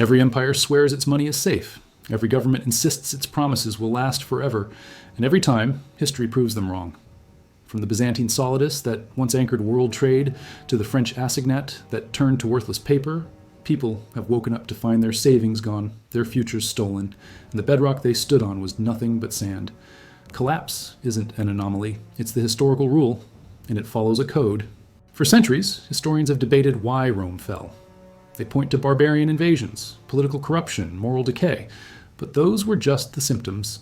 Every empire swears its money is safe. Every government insists its promises will last forever. And every time, history proves them wrong. From the Byzantine solidus that once anchored world trade to the French assignat that turned to worthless paper, people have woken up to find their savings gone, their futures stolen, and the bedrock they stood on was nothing but sand. Collapse isn't an anomaly, it's the historical rule, and it follows a code. For centuries, historians have debated why Rome fell. They point to barbarian invasions, political corruption, moral decay, but those were just the symptoms.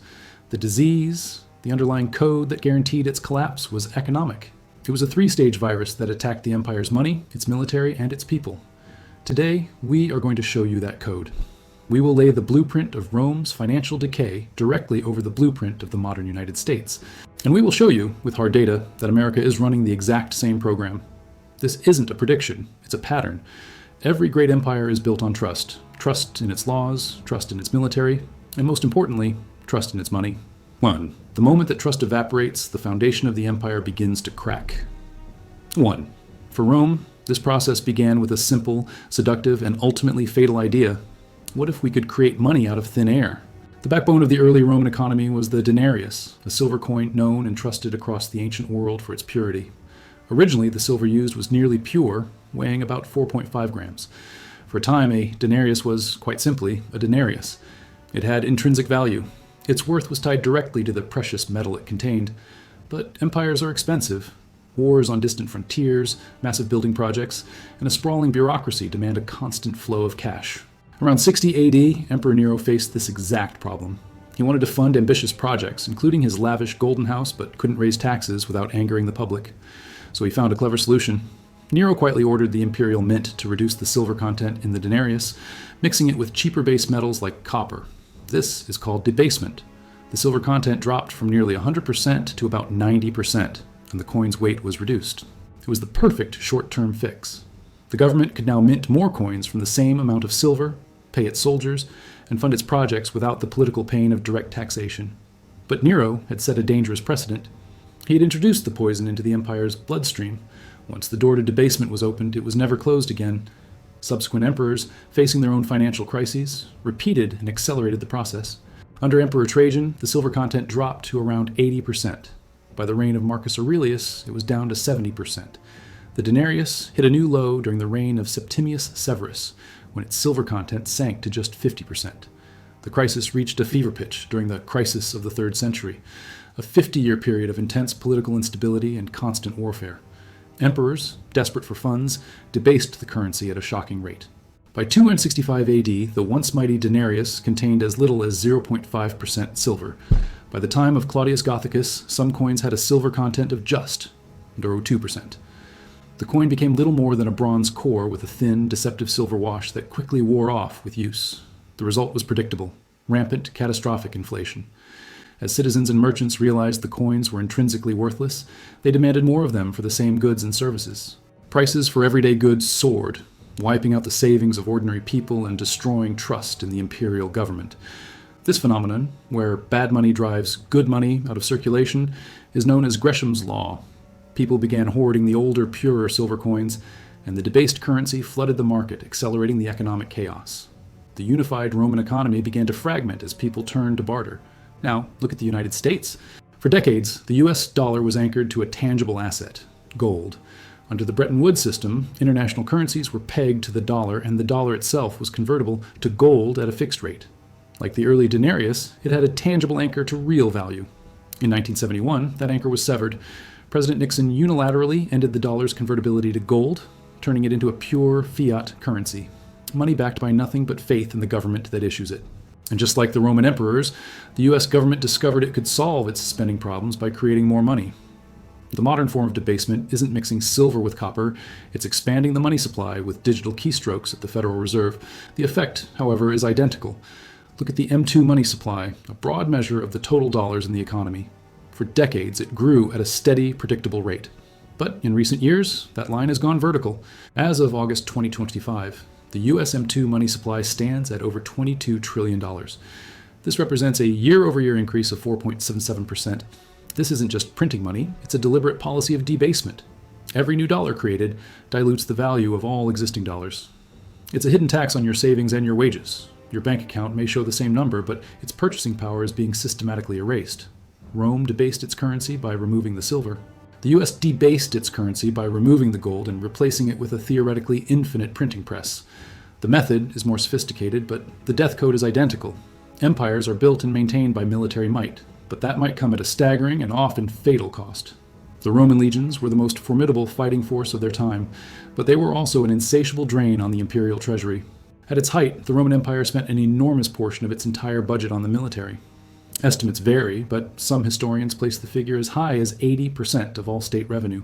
The disease, the underlying code that guaranteed its collapse was economic. It was a three-stage virus that attacked the empire's money, its military, and its people. Today, we are going to show you that code. We will lay the blueprint of Rome's financial decay directly over the blueprint of the modern United States. And we will show you, with hard data, that America is running the exact same program. This isn't a prediction, it's a pattern. Every great empire is built on trust. Trust in its laws, trust in its military, and most importantly, trust in its money. 1. The moment that trust evaporates, the foundation of the empire begins to crack. 1. For Rome, this process began with a simple, seductive, and ultimately fatal idea. What if we could create money out of thin air? The backbone of the early Roman economy was the denarius, a silver coin known and trusted across the ancient world for its purity. Originally, the silver used was nearly pure, weighing about 4.5 grams. For a time, a denarius was, quite simply, a denarius. It had intrinsic value. Its worth was tied directly to the precious metal it contained. But empires are expensive. Wars on distant frontiers, massive building projects, and a sprawling bureaucracy demand a constant flow of cash. Around 60 AD, Emperor Nero faced this exact problem. He wanted to fund ambitious projects, including his lavish golden house, but couldn't raise taxes without angering the public. So he found a clever solution. Nero quietly ordered the imperial mint to reduce the silver content in the denarius, mixing it with cheaper base metals like copper. This is called debasement. The silver content dropped from nearly 100% to about 90%. And the coin's weight was reduced. It was the perfect short-term fix. The government could now mint more coins from the same amount of silver, pay its soldiers, and fund its projects without the political pain of direct taxation. But Nero had set a dangerous precedent. He had introduced the poison into the empire's bloodstream. Once the door to debasement was opened, it was never closed again. Subsequent emperors, facing their own financial crises, repeated and accelerated the process. Under Emperor Trajan, the silver content dropped to around 80%. By the reign of Marcus Aurelius, it was down to 70%. The denarius hit a new low during the reign of Septimius Severus, when its silver content sank to just 50%. The crisis reached a fever pitch during the crisis of the 3rd century, a 50-year period of intense political instability and constant warfare. Emperors, desperate for funds, debased the currency at a shocking rate. By 265 AD, the once mighty denarius contained as little as 0.5% silver. By the time of Claudius Gothicus, some coins had a silver content of just 2%. The coin became little more than a bronze core with a thin, deceptive silver wash that quickly wore off with use. The result was predictable: rampant, catastrophic inflation. As citizens and merchants realized the coins were intrinsically worthless, they demanded more of them for the same goods and services. Prices for everyday goods soared, wiping out the savings of ordinary people and destroying trust in the imperial government. This phenomenon, where bad money drives good money out of circulation, is known as Gresham's Law. People began hoarding the older, purer silver coins, and the debased currency flooded the market, accelerating the economic chaos. The unified Roman economy began to fragment as people turned to barter. Now, look at the United States. For decades, the US dollar was anchored to a tangible asset, gold. Under the Bretton Woods system, international currencies were pegged to the dollar, and the dollar itself was convertible to gold at a fixed rate. Like the early denarius, it had a tangible anchor to real value. In 1971, that anchor was severed. President Nixon unilaterally ended the dollar's convertibility to gold, turning it into a pure fiat currency, money backed by nothing but faith in the government that issues it. And just like the Roman emperors, the US government discovered it could solve its spending problems by creating more money. The modern form of debasement isn't mixing silver with copper, it's expanding the money supply with digital keystrokes at the Federal Reserve. The effect, however, is identical. Look at the M2 money supply, a broad measure of the total dollars in the economy. For decades, it grew at a steady, predictable rate. But in recent years, that line has gone vertical. As of August 2025, the US M2 money supply stands at over $22 trillion. This represents a year-over-year increase of 4.77%. This isn't just printing money, it's a deliberate policy of debasement. Every new dollar created dilutes the value of all existing dollars. It's a hidden tax on your savings and your wages. Your bank account may show the same number, but its purchasing power is being systematically erased. Rome debased its currency by removing the silver. The US debased its currency by removing the gold and replacing it with a theoretically infinite printing press. The method is more sophisticated, but the death code is identical. Empires are built and maintained by military might, but that might come at a staggering and often fatal cost. The Roman legions were the most formidable fighting force of their time, but they were also an insatiable drain on the imperial treasury. At its height, the Roman Empire spent an enormous portion of its entire budget on the military. Estimates vary, but some historians place the figure as high as 80% of all state revenue.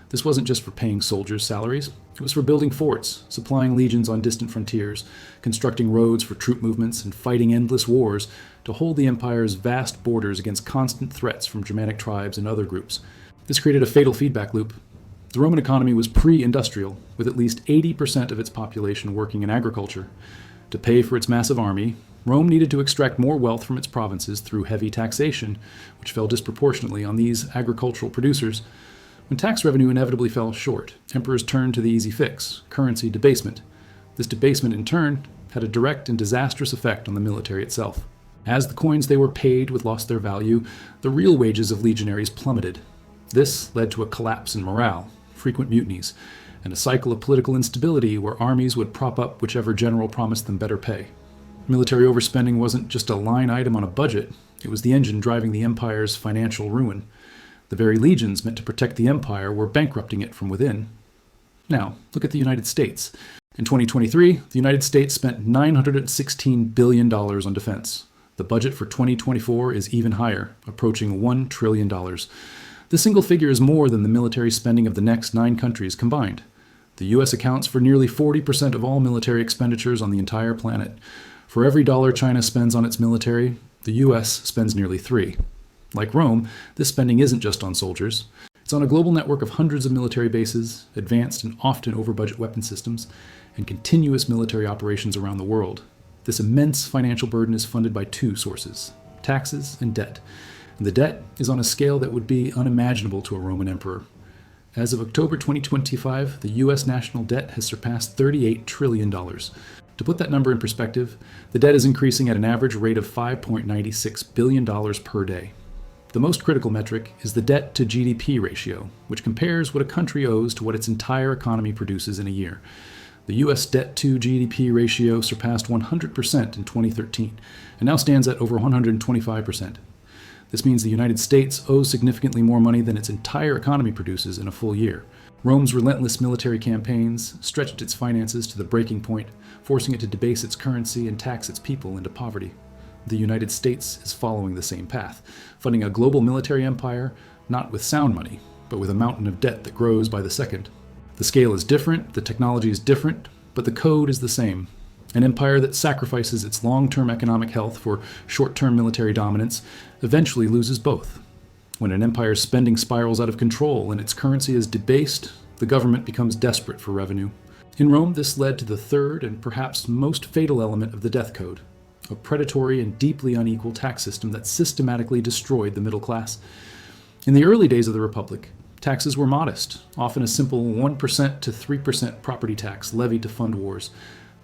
This wasn't just for paying soldiers' salaries. It was for building forts, supplying legions on distant frontiers, constructing roads for troop movements, and fighting endless wars to hold the empire's vast borders against constant threats from Germanic tribes and other groups. This created a fatal feedback loop. The Roman economy was pre-industrial, with at least 80% of its population working in agriculture. To pay for its massive army, Rome needed to extract more wealth from its provinces through heavy taxation, which fell disproportionately on these agricultural producers. When tax revenue inevitably fell short, emperors turned to the easy fix, currency debasement. This debasement, in turn, had a direct and disastrous effect on the military itself. As the coins they were paid with lost their value, the real wages of legionaries plummeted. This led to a collapse in morale, frequent mutinies, and a cycle of political instability where armies would prop up whichever general promised them better pay. Military overspending wasn't just a line item on a budget, it was the engine driving the empire's financial ruin. The very legions meant to protect the empire were bankrupting it from within. Now, look at the United States. In 2023, the United States spent $916 billion on defense. The budget for 2024 is even higher, approaching $1 trillion. This single figure is more than the military spending of the next 9 countries combined. The U.S. accounts for nearly 40% of all military expenditures on the entire planet. For every dollar China spends on its military, the U.S. spends nearly 3. Like Rome, this spending isn't just on soldiers. It's on a global network of hundreds of military bases, advanced and often over-budget weapon systems, and continuous military operations around the world. This immense financial burden is funded by 2 sources: taxes and debt. And the debt is on a scale that would be unimaginable to a Roman emperor. As of October 2025, the U.S. national debt has surpassed $38 trillion. To put that number in perspective, the debt is increasing at an average rate of $5.96 billion per day. The most critical metric is the debt to GDP ratio, which compares what a country owes to what its entire economy produces in a year. The U.S. debt to GDP ratio surpassed 100% in 2013 and now stands at over 125%. This means the United States owes significantly more money than its entire economy produces in a full year. Rome's relentless military campaigns stretched its finances to the breaking point, forcing it to debase its currency and tax its people into poverty. The United States is following the same path, funding a global military empire, not with sound money, but with a mountain of debt that grows by the second. The scale is different, the technology is different, but the code is the same. An empire that sacrifices its long-term economic health for short-term military dominance eventually loses both. When an empire's spending spirals out of control and its currency is debased, the government becomes desperate for revenue. In Rome, this led to the third and perhaps most fatal element of the death code: a predatory and deeply unequal tax system that systematically destroyed the middle class. In the early days of the Republic, taxes were modest, often a simple 1% to 3% property tax levied to fund wars.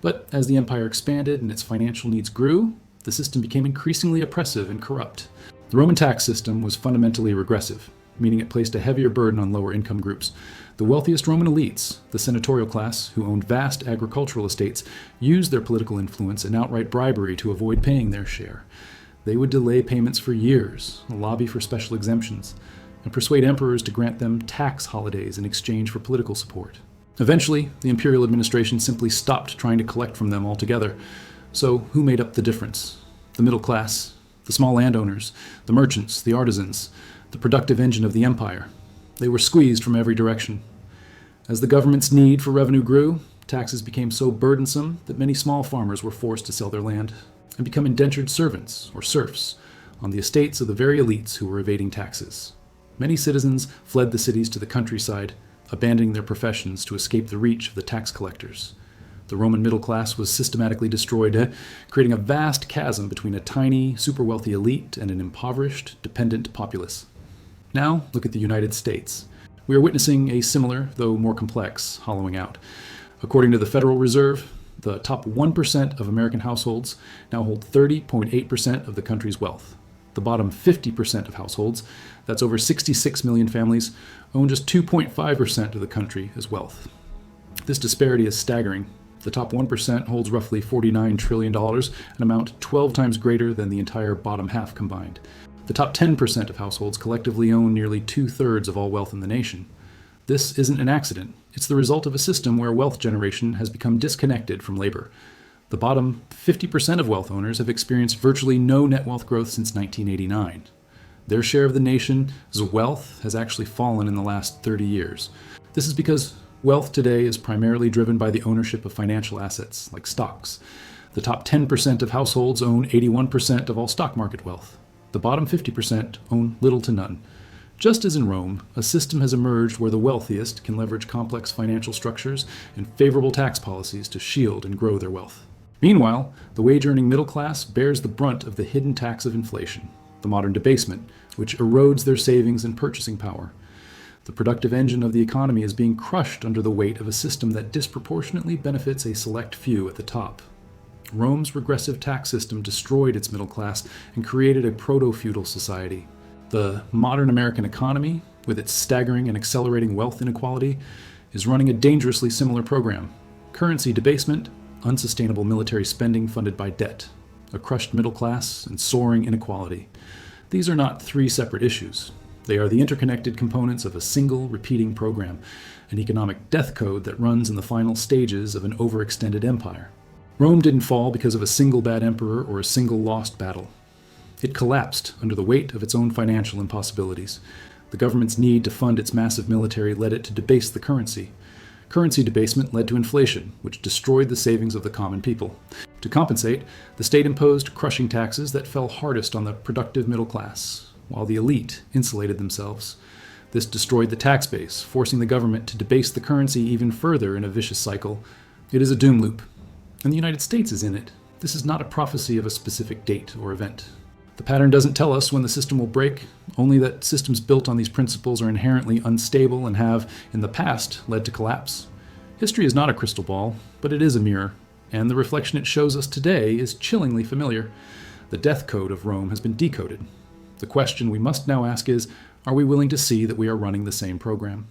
But as the empire expanded and its financial needs grew, the system became increasingly oppressive and corrupt. The Roman tax system was fundamentally regressive, meaning it placed a heavier burden on lower income groups. The wealthiest Roman elites, the senatorial class, who owned vast agricultural estates, used their political influence and outright bribery to avoid paying their share. They would delay payments for years, lobby for special exemptions, and persuade emperors to grant them tax holidays in exchange for political support. Eventually, the imperial administration simply stopped trying to collect from them altogether. So who made up the difference? The middle class, the small landowners, the merchants, the artisans, the productive engine of the empire. They were squeezed from every direction. As the government's need for revenue grew, taxes became so burdensome that many small farmers were forced to sell their land and become indentured servants or serfs on the estates of the very elites who were evading taxes. Many citizens fled the cities to the countryside, abandoning their professions to escape the reach of the tax collectors. The Roman middle class was systematically destroyed, creating a vast chasm between a tiny, super-wealthy elite and an impoverished, dependent populace. Now, look at the United States. We are witnessing a similar, though more complex, hollowing out. According to the Federal Reserve, The top 1% of American households now hold 30.8% of the country's wealth. The bottom 50% of households, that's over 66 million families, own just 2.5% of the country as wealth. This disparity is staggering. The top 1% holds roughly $49 trillion, an amount 12 times greater than the entire bottom half combined. The top 10% of households collectively own nearly 2/3 of all wealth in the nation. This isn't an accident. It's the result of a system where wealth generation has become disconnected from labor. The bottom 50% of wealth owners have experienced virtually no net wealth growth since 1989. Their share of the nation's wealth has actually fallen in the last 30 years. This is because wealth today is primarily driven by the ownership of financial assets, like stocks. The top 10% of households own 81% of all stock market wealth. The bottom 50% own little to none. Just as in Rome, a system has emerged where the wealthiest can leverage complex financial structures and favorable tax policies to shield and grow their wealth. Meanwhile, the wage-earning middle class bears the brunt of the hidden tax of inflation, the modern debasement, which erodes their savings and purchasing power. The productive engine of the economy is being crushed under the weight of a system that disproportionately benefits a select few at the top. Rome's regressive tax system destroyed its middle class and created a proto-feudal society. The modern American economy, with its staggering and accelerating wealth inequality, is running a dangerously similar program. Currency debasement, unsustainable military spending funded by debt, a crushed middle class, and soaring inequality. These are not three separate issues. They are the interconnected components of a single repeating program, an economic death code that runs in the final stages of an overextended empire. Rome didn't fall because of a single bad emperor or a single lost battle. It collapsed under the weight of its own financial impossibilities. The government's need to fund its massive military led it to debase the currency. Currency debasement led to inflation, which destroyed the savings of the common people. To compensate, the state imposed crushing taxes that fell hardest on the productive middle class, while the elite insulated themselves. This destroyed the tax base, forcing the government to debase the currency even further in a vicious cycle. It is a doom loop, and the United States is in it. This is not a prophecy of a specific date or event. The pattern doesn't tell us when the system will break, only that systems built on these principles are inherently unstable and have, in the past, led to collapse. History is not a crystal ball, but it is a mirror, and the reflection it shows us today is chillingly familiar. The death code of Rome has been decoded. The question we must now ask is, are we willing to see that we are running the same program?